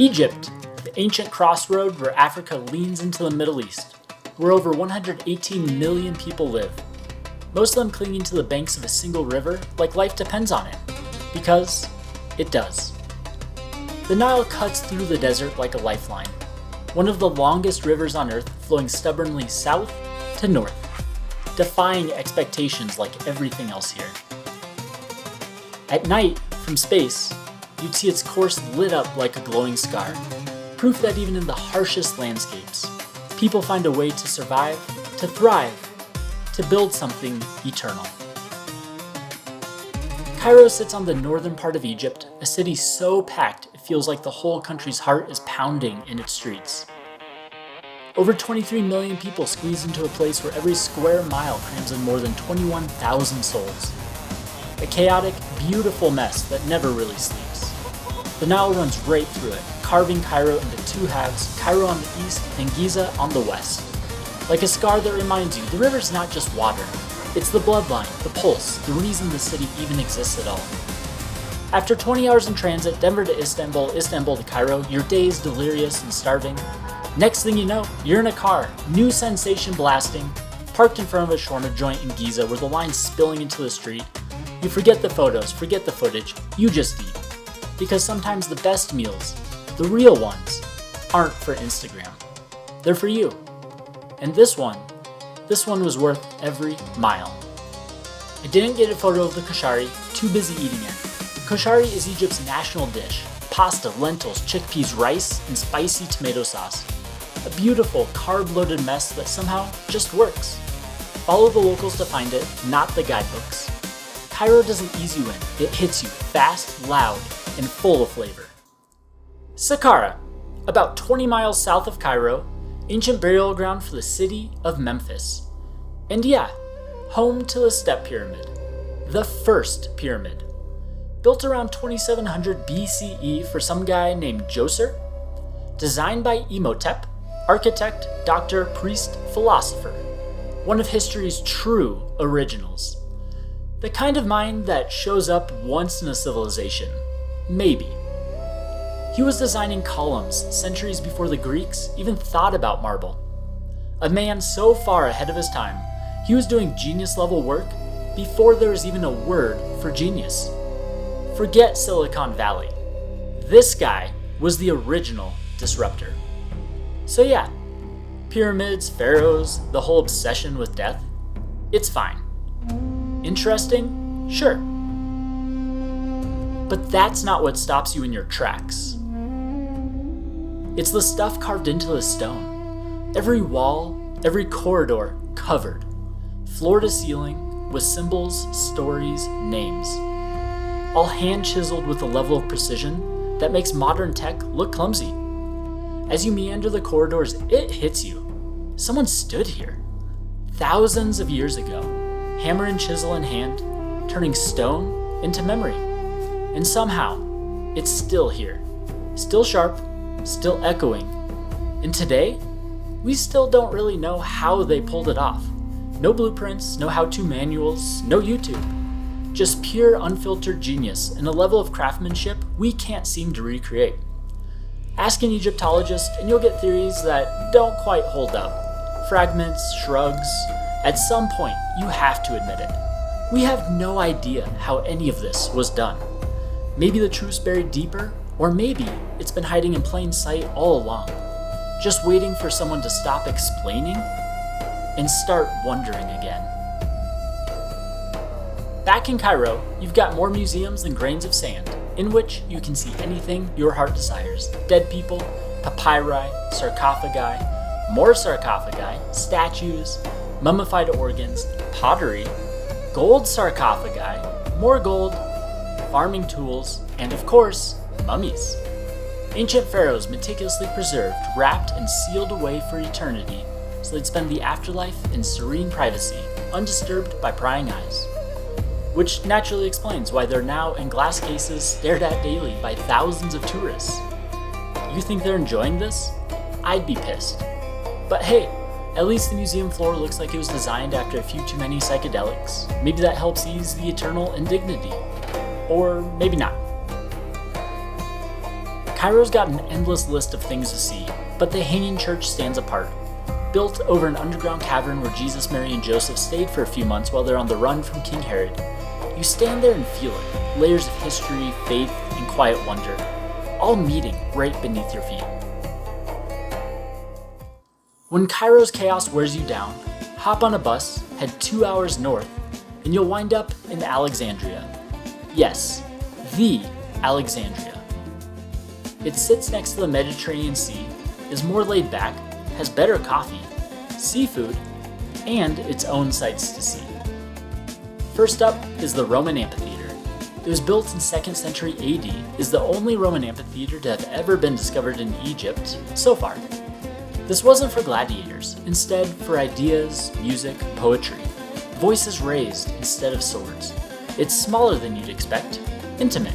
Egypt, the ancient crossroad where Africa leans into the Middle East, where over 118 million people live, most of them clinging to the banks of a single river like life depends on it, because it does. The Nile cuts through the desert like a lifeline, one of the longest rivers on Earth flowing stubbornly south to north, defying expectations like everything else here. At night, from space, you'd see its course lit up like a glowing scar, proof that even in the harshest landscapes, people find a way to survive, to thrive, to build something eternal. Cairo sits on the northern part of Egypt, a city so packed it feels like the whole country's heart is pounding in its streets. Over 23 million people squeeze into a place where every square mile crams in more than 21,000 souls. A chaotic, beautiful mess that never really sleeps. The Nile runs right through it, carving Cairo into two halves, Cairo on the east and Giza on the west. Like a scar that reminds you, the river's not just water. It's the bloodline, the pulse, the reason the city even exists at all. After 20 hours in transit, Denver to Istanbul, Istanbul to Cairo, your day is delirious and starving. Next thing you know, you're in a car, new sensation blasting, parked in front of a shawarma joint in Giza where the line's spilling into the street. You forget the photos, forget the footage, you just eat. Because sometimes the best meals, the real ones, aren't for Instagram. They're for you. And this one was worth every mile. I didn't get a photo of the koshari, too busy eating it. Koshari is Egypt's national dish, pasta, lentils, chickpeas, rice, and spicy tomato sauce. A beautiful, carb-loaded mess that somehow just works. Follow the locals to find it, not the guidebooks. Cairo doesn't ease you in, it hits you fast, loud, and full of flavor. Saqqara, about 20 miles south of Cairo, ancient burial ground for the city of Memphis. And yeah, home to the Step Pyramid, the first pyramid. Built around 2700 BCE for some guy named Djoser. Designed by Imhotep, architect, doctor, priest, philosopher. One of history's true originals. The kind of mind that shows up once in a civilization. Maybe. He was designing columns centuries before the Greeks even thought about marble. A man so far ahead of his time, he was doing genius-level work before there was even a word for genius. Forget Silicon Valley. This guy was the original disruptor. So yeah, pyramids, pharaohs, the whole obsession with death, it's fine. Interesting? Sure. But that's not what stops you in your tracks. It's the stuff carved into the stone. Every wall, every corridor covered, floor to ceiling, with symbols, stories, names. All hand-chiseled with a level of precision that makes modern tech look clumsy. As you meander the corridors, it hits you. Someone stood here, thousands of years ago, hammer and chisel in hand, turning stone into memory. And somehow, it's still here, still sharp, still echoing. And today, we still don't really know how they pulled it off. No blueprints, no how-to manuals, no YouTube. Just pure unfiltered genius and a level of craftsmanship we can't seem to recreate. Ask an Egyptologist and you'll get theories that don't quite hold up. Fragments, shrugs. At some point, you have to admit it. We have no idea how any of this was done. Maybe the truth's buried deeper, or maybe it's been hiding in plain sight all along, just waiting for someone to stop explaining and start wondering again. Back in Cairo, you've got more museums than grains of sand, in which you can see anything your heart desires. Dead people, papyri, sarcophagi, more sarcophagi, statues, mummified organs, pottery, gold sarcophagi, more gold, farming tools, and of course, mummies. Ancient pharaohs meticulously preserved, wrapped, and sealed away for eternity so they'd spend the afterlife in serene privacy, undisturbed by prying eyes. Which naturally explains why they're now in glass cases stared at daily by thousands of tourists. You think they're enjoying this? I'd be pissed. But hey, at least the museum floor looks like it was designed after a few too many psychedelics. Maybe that helps ease the eternal indignity. Or maybe not. Cairo's got an endless list of things to see, but the Hanging Church stands apart. Built over an underground cavern where Jesus, Mary, and Joseph stayed for a few months while they're on the run from King Herod. You stand there and feel it, layers of history, faith, and quiet wonder, all meeting right beneath your feet. When Cairo's chaos wears you down, hop on a bus, head 2 hours north, and you'll wind up in Alexandria. Yes, the Alexandria. It sits next to the Mediterranean Sea, is more laid back, has better coffee, seafood, and its own sights to see. First up is the Roman Amphitheatre. It was built in 2nd century AD, is the only Roman amphitheatre to have ever been discovered in Egypt so far. This wasn't for gladiators, instead for ideas, music, poetry. Voices raised instead of swords. It's smaller than you'd expect, intimate.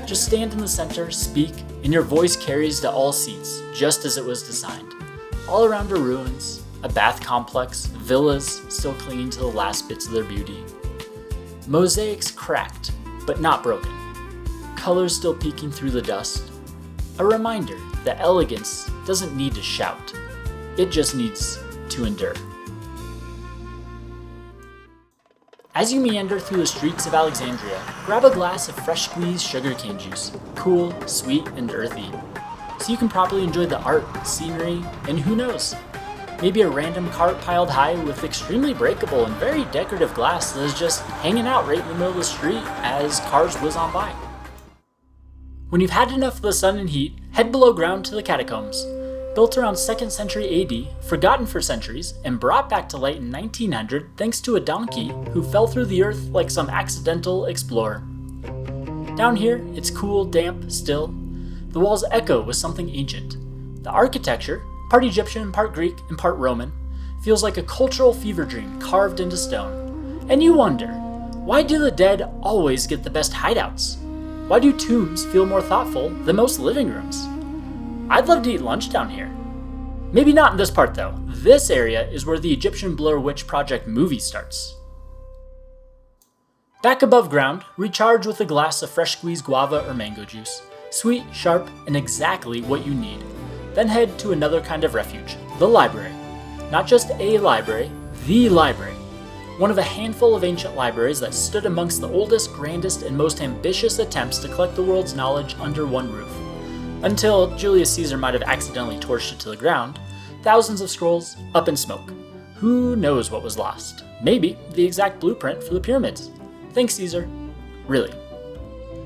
Just stand in the center, speak, and your voice carries to all seats, just as it was designed. All around are ruins, a bath complex, villas still clinging to the last bits of their beauty. Mosaics cracked, but not broken. Colors still peeking through the dust. A reminder that elegance doesn't need to shout. It just needs to endure. As you meander through the streets of Alexandria, grab a glass of fresh squeezed sugarcane juice, cool, sweet, and earthy, so you can properly enjoy the art, scenery, and who knows, maybe a random cart piled high with extremely breakable and very decorative glass that is just hanging out right in the middle of the street as cars whiz on by. When you've had enough of the sun and heat, head below ground to the Catacombs. Built around 2nd century AD, forgotten for centuries, and brought back to light in 1900 thanks to a donkey who fell through the earth like some accidental explorer. Down here, it's cool, damp, still. The walls echo with something ancient. The architecture, part Egyptian, part Greek, and part Roman, feels like a cultural fever dream carved into stone. And you wonder, why do the dead always get the best hideouts? Why do tombs feel more thoughtful than most living rooms? I'd love to eat lunch down here. Maybe not in this part though. This area is where the Egyptian Blair Witch Project movie starts. Back above ground, recharge with a glass of fresh squeezed guava or mango juice. Sweet, sharp, and exactly what you need. Then head to another kind of refuge, the library. Not just a library, the library. One of a handful of ancient libraries that stood amongst the oldest, grandest, and most ambitious attempts to collect the world's knowledge under one roof. Until Julius Caesar might have accidentally torched it to the ground, thousands of scrolls up in smoke. Who knows what was lost? Maybe the exact blueprint for the pyramids. Thanks, Caesar. Really.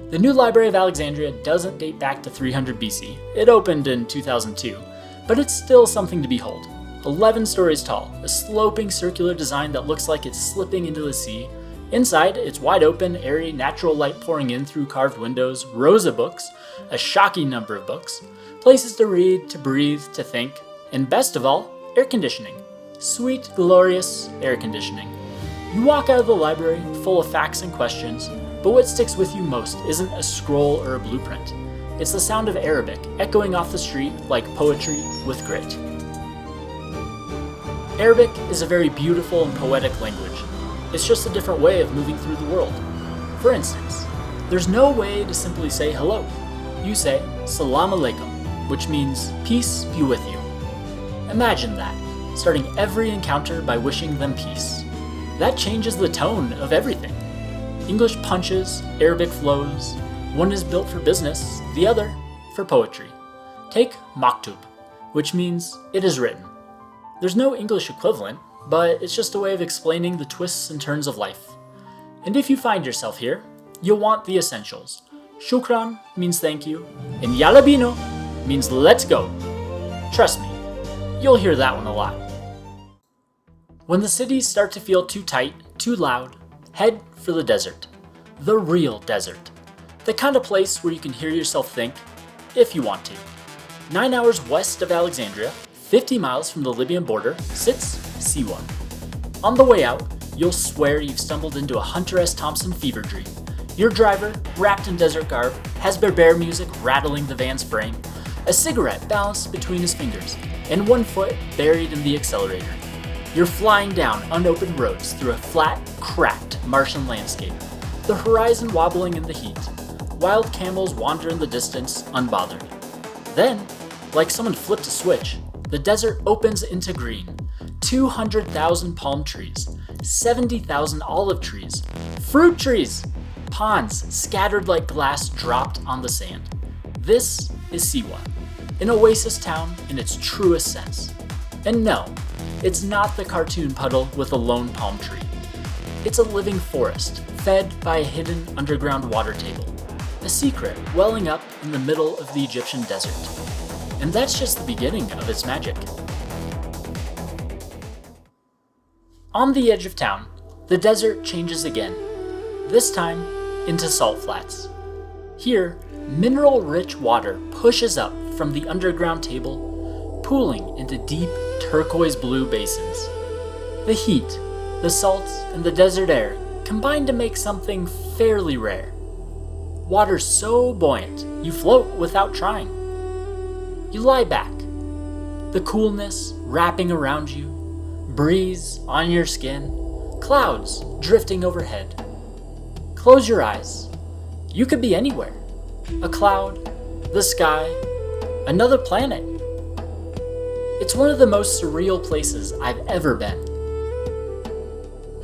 The new Library of Alexandria doesn't date back to 300 BC. It opened in 2002, but it's still something to behold. 11 stories tall, a sloping circular design that looks like it's slipping into the sea. Inside, it's wide open, airy, natural light pouring in through carved windows, rows of books, a shocking number of books, places to read, to breathe, to think, and best of all, air conditioning. Sweet, glorious air conditioning. You walk out of the library full of facts and questions, but what sticks with you most isn't a scroll or a blueprint. It's the sound of Arabic echoing off the street like poetry with grit. Arabic is a very beautiful and poetic language. It's just a different way of moving through the world. For instance, there's no way to simply say hello. You say salam alaikum, which means peace be with you. Imagine that, starting every encounter by wishing them peace. That changes the tone of everything. English punches, Arabic flows. One is built for business, the other for poetry. Take maktub, which means it is written. There's no English equivalent, but it's just a way of explaining the twists and turns of life. And if you find yourself here, you'll want the essentials. Shukran means thank you, and yalla bino means let's go. Trust me, you'll hear that one a lot. When the cities start to feel too tight, too loud, head for the desert. The real desert. The kind of place where you can hear yourself think, if you want to. 9 hours west of Alexandria, 50 miles from the Libyan border, sits Siwa. On the way out, you'll swear you've stumbled into a Hunter S. Thompson fever dream. Your driver, wrapped in desert garb, has Berber music rattling the van's frame, a cigarette balanced between his fingers, and one foot buried in the accelerator. You're flying down unopened roads through a flat, cracked Martian landscape, the horizon wobbling in the heat. Wild camels wander in the distance, unbothered. Then, like someone flipped a switch, the desert opens into green. 200,000 palm trees, 70,000 olive trees, fruit trees, ponds scattered like glass dropped on the sand. This is Siwa, an oasis town in its truest sense. And no, it's not the cartoon puddle with a lone palm tree. It's a living forest, fed by a hidden underground water table, a secret welling up in the middle of the Egyptian desert. And that's just the beginning of its magic. On the edge of town, the desert changes again, this time into salt flats. Here, mineral-rich water pushes up from the underground table, pooling into deep turquoise-blue basins. The heat, the salts, and the desert air combine to make something fairly rare. Water so buoyant, you float without trying. You lie back, the coolness wrapping around you, breeze on your skin, clouds drifting overhead. Close your eyes. You could be anywhere. A cloud, the sky, another planet. It's one of the most surreal places I've ever been.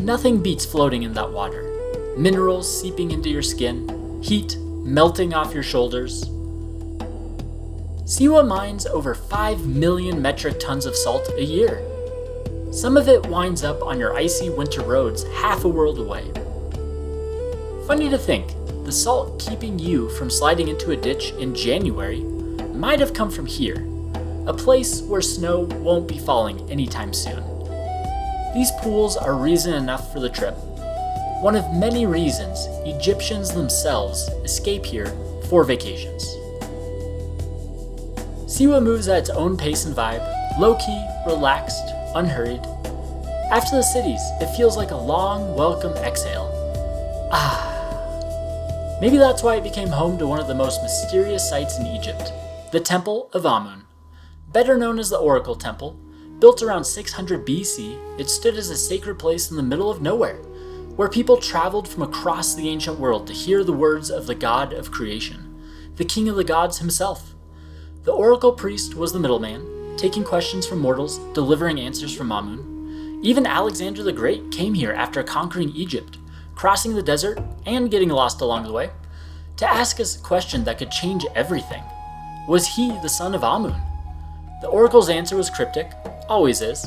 Nothing beats floating in that water. Minerals seeping into your skin, heat melting off your shoulders. Siwa mines over 5 million metric tons of salt a year. Some of it winds up on your icy winter roads half a world away. Funny to think, the salt keeping you from sliding into a ditch in January might have come from here, a place where snow won't be falling anytime soon. These pools are reason enough for the trip. One of many reasons Egyptians themselves escape here for vacations. Siwa moves at its own pace and vibe, low-key, relaxed, unhurried. After the cities, it feels like a long, welcome exhale. Maybe that's why it became home to one of the most mysterious sites in Egypt, the Temple of Amun. Better known as the Oracle Temple, built around 600 BC, it stood as a sacred place in the middle of nowhere, where people traveled from across the ancient world to hear the words of the god of creation, the king of the gods himself. The oracle priest was the middleman, taking questions from mortals, delivering answers from Amun. Even Alexander the Great came here after conquering Egypt, crossing the desert and getting lost along the way, to ask us a question that could change everything. Was he the son of Amun? The oracle's answer was cryptic, always is,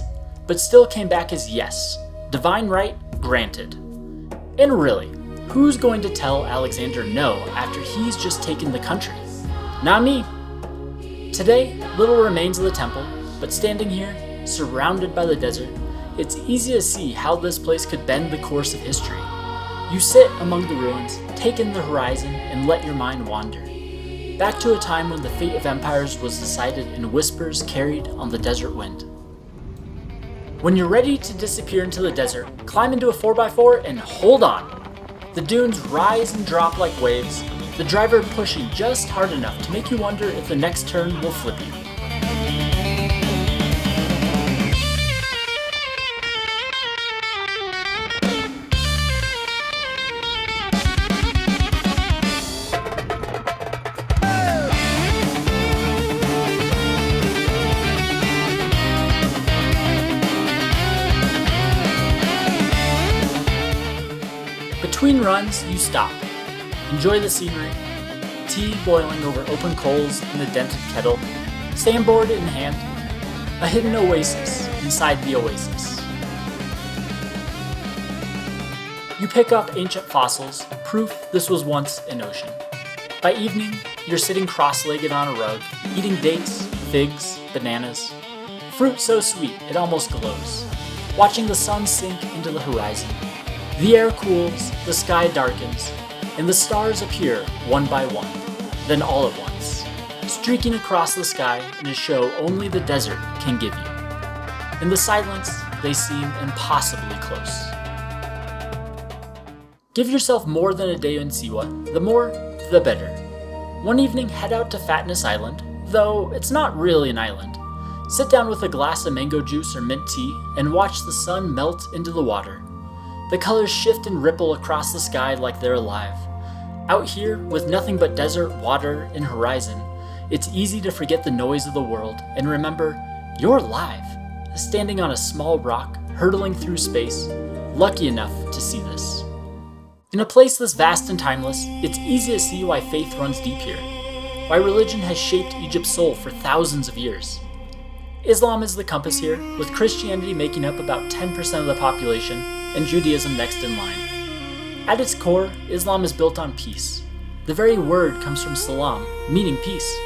but still came back as yes, divine right granted. And really, who's going to tell Alexander no after he's just taken the country? Not me. Today, little remains of the temple, but standing here, surrounded by the desert, it's easy to see how this place could bend the course of history. You sit among the ruins, take in the horizon, and let your mind wander. Back to a time when the fate of empires was decided in whispers carried on the desert wind. When you're ready to disappear into the desert, climb into a 4x4 and hold on. The dunes rise and drop like waves, the driver pushing just hard enough to make you wonder if the next turn will flip you. Between runs, you stop. Enjoy the scenery. Tea boiling over open coals in a dented kettle. Sandboard in hand. A hidden oasis inside the oasis. You pick up ancient fossils, proof this was once an ocean. By evening, you're sitting cross-legged on a rug, eating dates, figs, bananas. Fruit so sweet it almost glows. Watching the sun sink into the horizon. The air cools, the sky darkens, and the stars appear one by one, then all at once, streaking across the sky in a show only the desert can give you. In the silence, they seem impossibly close. Give yourself more than a day in Siwa, the more, the better. One evening, head out to Fatnas Island, though it's not really an island. Sit down with a glass of mango juice or mint tea and watch the sun melt into the water. The colors shift and ripple across the sky like they're alive. Out here, with nothing but desert, water, and horizon, it's easy to forget the noise of the world and remember you're alive, standing on a small rock, hurtling through space, lucky enough to see this. In a place this vast and timeless, it's easy to see why faith runs deep here, why religion has shaped Egypt's soul for thousands of years. Islam is the compass here, with Christianity making up about 10% of the population and Judaism next in line. At its core, Islam is built on peace. The very word comes from salam, meaning peace.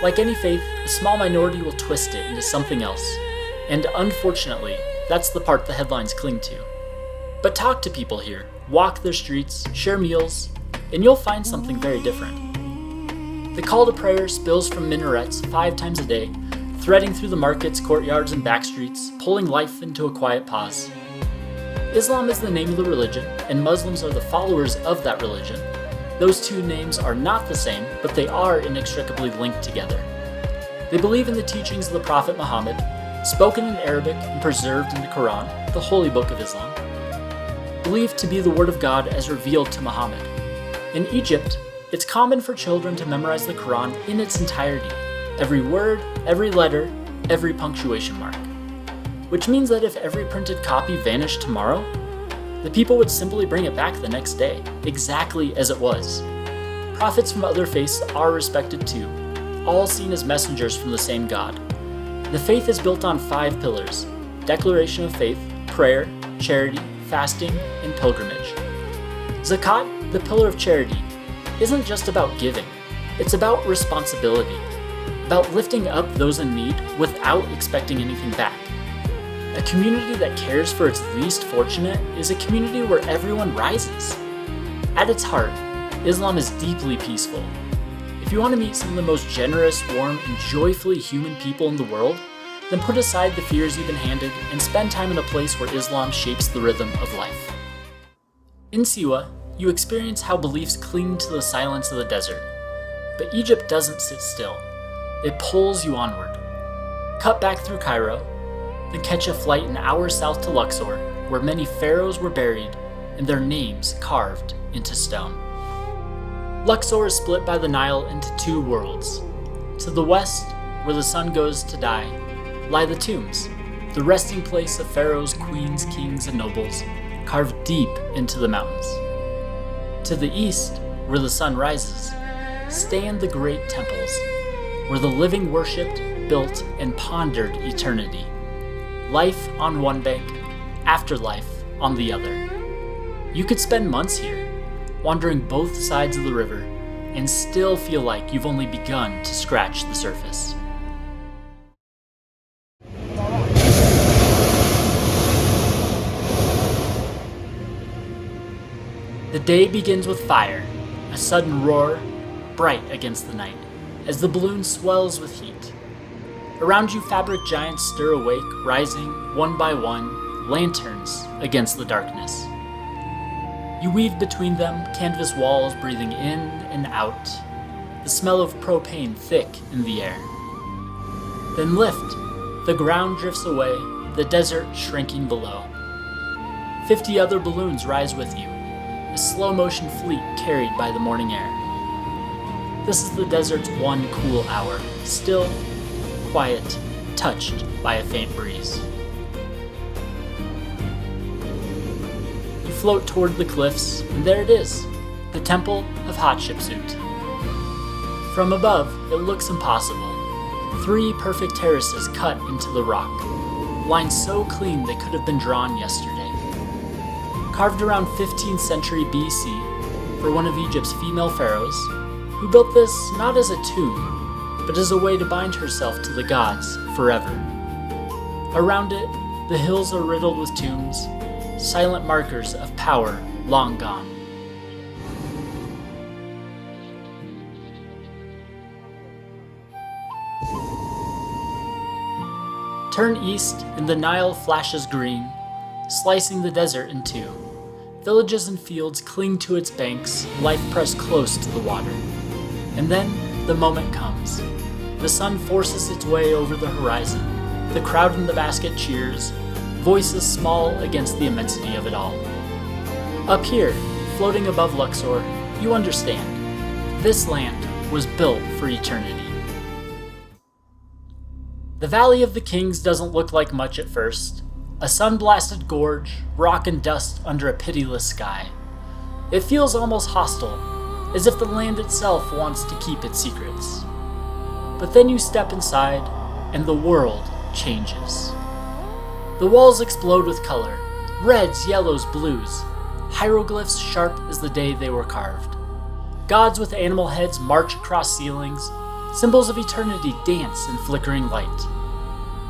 Like any faith, a small minority will twist it into something else, and unfortunately, that's the part the headlines cling to. But talk to people here, walk their streets, share meals, and you'll find something very different. The call to prayer spills from minarets 5 times a day, threading through the markets, courtyards, and back streets, pulling life into a quiet pause. Islam is the name of the religion, and Muslims are the followers of that religion. Those two names are not the same, but they are inextricably linked together. They believe in the teachings of the Prophet Muhammad, spoken in Arabic and preserved in the Quran, the holy book of Islam, believed to be the word of God as revealed to Muhammad. In Egypt, it's common for children to memorize the Quran in its entirety, every word, every letter, every punctuation mark. Which means that if every printed copy vanished tomorrow, the people would simply bring it back the next day, exactly as it was. Prophets from other faiths are respected too, all seen as messengers from the same God. The faith is built on 5 pillars: declaration of faith, prayer, charity, fasting, and pilgrimage. Zakat, the pillar of charity, isn't just about giving, it's about responsibility, about lifting up those in need without expecting anything back. A community that cares for its least fortunate is a community where everyone rises. At its heart, Islam is deeply peaceful. If you want to meet some of the most generous, warm, and joyfully human people in the world, then put aside the fears you've been handed and spend time in a place where Islam shapes the rhythm of life. In Siwa, you experience how beliefs cling to the silence of the desert. But Egypt doesn't sit still. It pulls you onward. Cut back through Cairo, then catch a flight an hour south to Luxor, where many pharaohs were buried and their names carved into stone. Luxor is split by the Nile into 2 worlds. To the west, where the sun goes to die, lie the tombs, the resting place of pharaohs, queens, kings, and nobles, carved deep into the mountains. To the east, where the sun rises, stand the great temples, where the living worshipped, built, and pondered eternity. Life on one bank, afterlife on the other. You could spend months here, wandering both sides of the river, and still feel like you've only begun to scratch the surface. The day begins with fire, a sudden roar, bright against the night, as the balloon swells with heat. Around you, fabric giants stir awake, rising, one by one, lanterns against the darkness. You weave between them, canvas walls breathing in and out, the smell of propane thick in the air. Then lift, the ground drifts away, the desert shrinking below. 50 other balloons rise with you, a slow-motion fleet carried by the morning air. This is the desert's one cool hour, still, quiet, touched by a faint breeze. You float toward the cliffs, and there it is, the Temple of Hatshepsut. From above, it looks impossible. 3 perfect terraces cut into the rock, lines so clean they could have been drawn yesterday. Carved around 15th century BC for one of Egypt's female pharaohs, who built this not as a tomb, but as a way to bind herself to the gods forever. Around it, the hills are riddled with tombs, silent markers of power long gone. Turn east, and the Nile flashes green, slicing the desert in 2. Villages and fields cling to its banks, life pressed close to the water. And then, the moment comes. The sun forces its way over the horizon. The crowd in the basket cheers, voices small against the immensity of it all. Up here, floating above Luxor, you understand. This land, was built for eternity. The Valley of the Kings doesn't look like much at first. A sun-blasted gorge, rock and dust under a pitiless sky. It feels almost hostile, as if the land itself wants to keep its secrets. But then you step inside, and the world changes. The walls explode with color, reds, yellows, blues, hieroglyphs sharp as the day they were carved. Gods with animal heads march across ceilings, symbols of eternity dance in flickering light.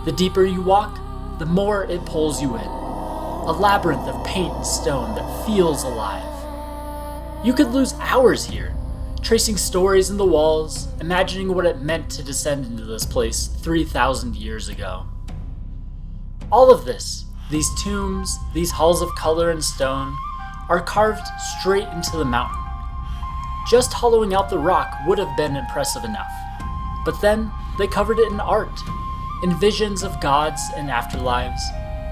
The deeper you walk, the more it pulls you in. A labyrinth of paint and stone that feels alive. You could lose hours here, tracing stories in the walls, imagining what it meant to descend into this place 3,000 years ago. All of this, these tombs, these halls of color and stone, are carved straight into the mountain. Just hollowing out the rock would have been impressive enough. But then, they covered it in art, in visions of gods and afterlives,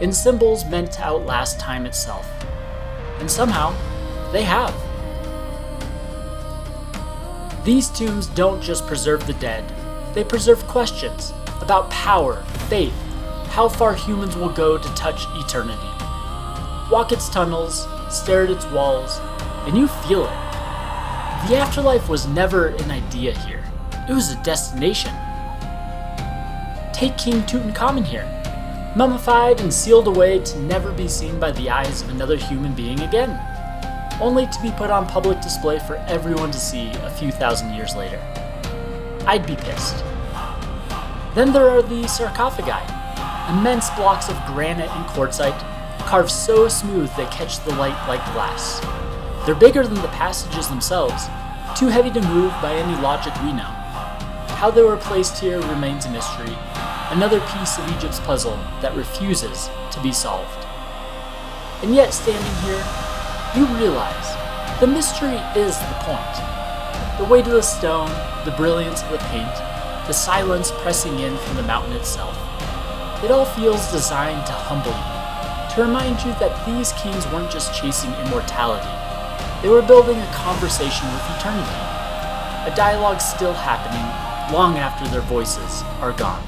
in symbols meant to outlast time itself. And somehow, they have. These tombs don't just preserve the dead, they preserve questions about power, faith, how far humans will go to touch eternity. Walk its tunnels, stare at its walls, and you feel it. The afterlife was never an idea here, it was a destination. Take King Tutankhamun here, mummified and sealed away to never be seen by the eyes of another human being again, only to be put on public display for everyone to see a few thousand years later. I'd be pissed. Then there are the sarcophagi, immense blocks of granite and quartzite, carved so smooth they catch the light like glass. They're bigger than the passages themselves, too heavy to move by any logic we know. How they were placed here remains a mystery, another piece of Egypt's puzzle that refuses to be solved. And yet, standing here, you realize the mystery is the point. The weight of the stone, the brilliance of the paint, the silence pressing in from the mountain itself. It all feels designed to humble you, to remind you that these kings weren't just chasing immortality, they were building a conversation with eternity, a dialogue still happening long after their voices are gone.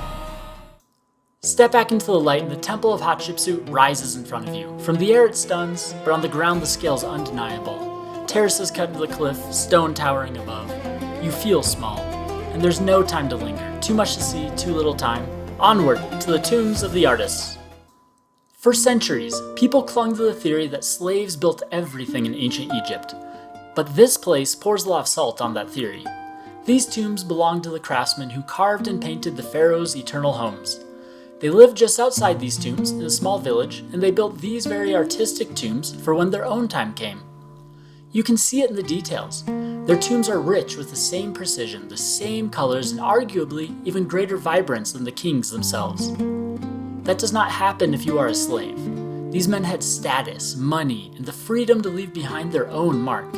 Step back into the light and the Temple of Hatshepsut rises in front of you. From the air it stuns, but on the ground the scale's undeniable. Terraces cut into the cliff, stone towering above. You feel small, and there's no time to linger. Too much to see, too little time. Onward to the tombs of the artists. For centuries, people clung to the theory that slaves built everything in ancient Egypt. But this place pours a lot of salt on that theory. These tombs belong to the craftsmen who carved and painted the pharaoh's eternal homes. They lived just outside these tombs in a small village, and they built these very artistic tombs for when their own time came. You can see it in the details. Their tombs are rich with the same precision, the same colors, and arguably even greater vibrance than the kings themselves. That does not happen if you are a slave. These men had status, money, and the freedom to leave behind their own mark.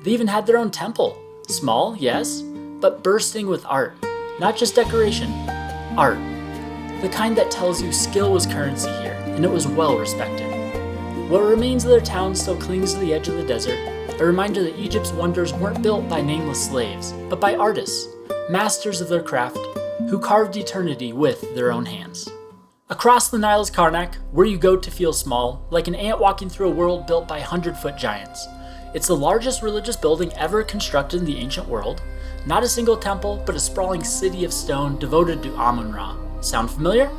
They even had their own temple. Small, yes, but bursting with art. Not just decoration, art. The kind that tells you skill was currency here, and it was well respected. What remains of their town still clings to the edge of the desert, a reminder that Egypt's wonders weren't built by nameless slaves, but by artists, masters of their craft, who carved eternity with their own hands. Across the Nile's Karnak, where you go to feel small, like an ant walking through a world built by 100-foot giants. It's the largest religious building ever constructed in the ancient world. Not a single temple, but a sprawling city of stone devoted to Amun-Ra. Sound familiar?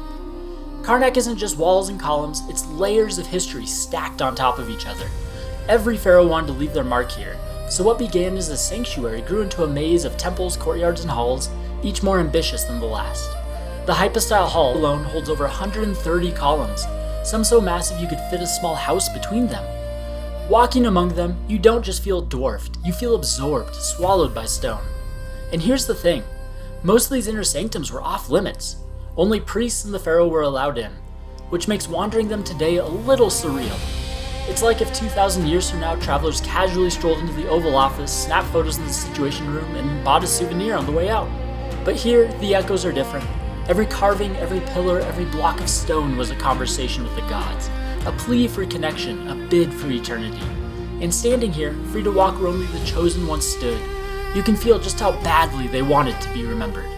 Karnak isn't just walls and columns, it's layers of history stacked on top of each other. Every pharaoh wanted to leave their mark here, so what began as a sanctuary grew into a maze of temples, courtyards, and halls, each more ambitious than the last. The hypostyle hall alone holds over 130 columns, some so massive you could fit a small house between them. Walking among them, you don't just feel dwarfed, you feel absorbed, swallowed by stone. And here's the thing, most of these inner sanctums were off limits. Only priests and the pharaoh were allowed in, which makes wandering them today a little surreal. It's like if 2,000 years from now travelers casually strolled into the Oval Office, snapped photos in the Situation Room, and bought a souvenir on the way out. But here, the echoes are different. Every carving, every pillar, every block of stone was a conversation with the gods, a plea for connection, a bid for eternity. And standing here, free to walk where only the chosen once stood, you can feel just how badly they wanted to be remembered.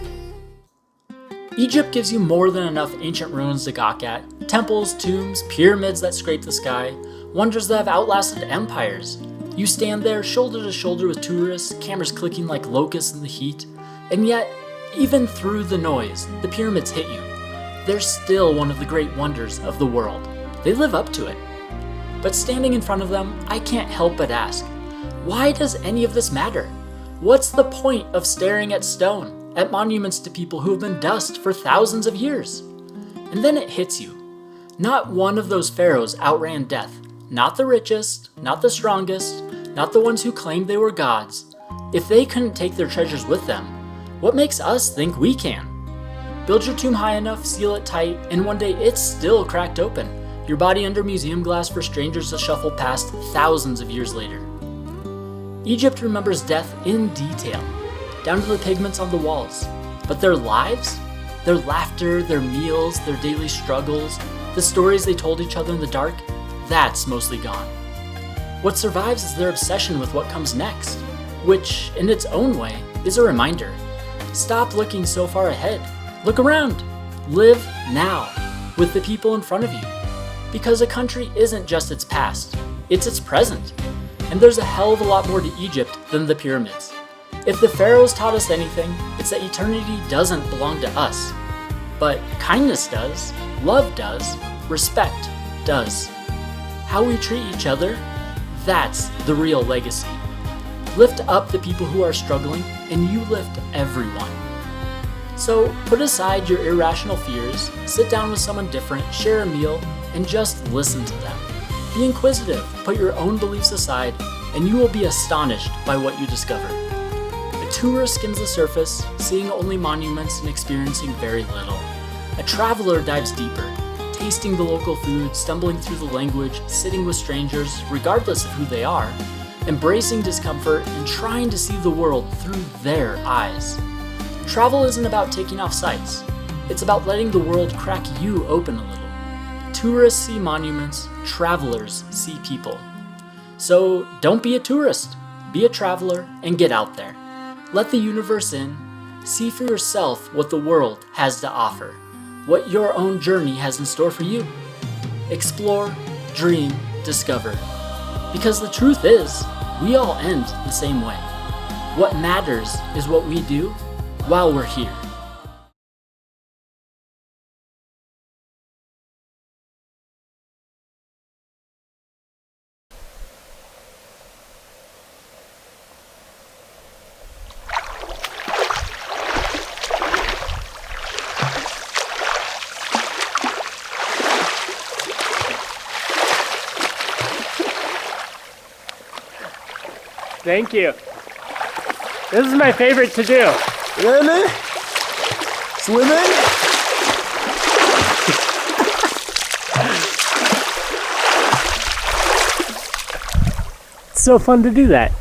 Egypt gives you more than enough ancient ruins to gawk at, temples, tombs, pyramids that scrape the sky, wonders that have outlasted empires. You stand there shoulder to shoulder with tourists, cameras clicking like locusts in the heat, and yet, even through the noise, the pyramids hit you. They're still one of the great wonders of the world. They live up to it. But standing in front of them, I can't help but ask, why does any of this matter? What's the point of staring at stone, at monuments to people who have been dust for thousands of years? And then it hits you. Not one of those pharaohs outran death. Not the richest, not the strongest, not the ones who claimed they were gods. If they couldn't take their treasures with them, what makes us think we can? Build your tomb high enough, seal it tight, and one day it's still cracked open, your body under museum glass for strangers to shuffle past thousands of years later. Egypt remembers death in detail, down to the pigments on the walls. But their lives? Their laughter, their meals, their daily struggles, the stories they told each other in the dark, that's mostly gone. What survives is their obsession with what comes next, which, in its own way, is a reminder. Stop looking so far ahead. Look around. Live now, with the people in front of you. Because a country isn't just its past, it's its present. And there's a hell of a lot more to Egypt than the pyramids. If the pharaohs taught us anything, it's that eternity doesn't belong to us. But kindness does, love does, respect does. How we treat each other, that's the real legacy. Lift up the people who are struggling, and you lift everyone. So put aside your irrational fears, sit down with someone different, share a meal, and just listen to them. Be inquisitive, put your own beliefs aside, and you will be astonished by what you discover. A tourist skims the surface, seeing only monuments and experiencing very little. A traveler dives deeper, tasting the local food, stumbling through the language, sitting with strangers, regardless of who they are, embracing discomfort and trying to see the world through their eyes. Travel isn't about taking off sights. It's about letting the world crack you open a little. Tourists see monuments, travelers see people. So don't be a tourist, be a traveler and get out there. Let the universe in, see for yourself what the world has to offer, what your own journey has in store for you. Explore, dream, discover. Because the truth is, we all end the same way. What matters is what we do while we're here. Thank you. This is my favorite to do. Really? Swimming? It's so fun to do that.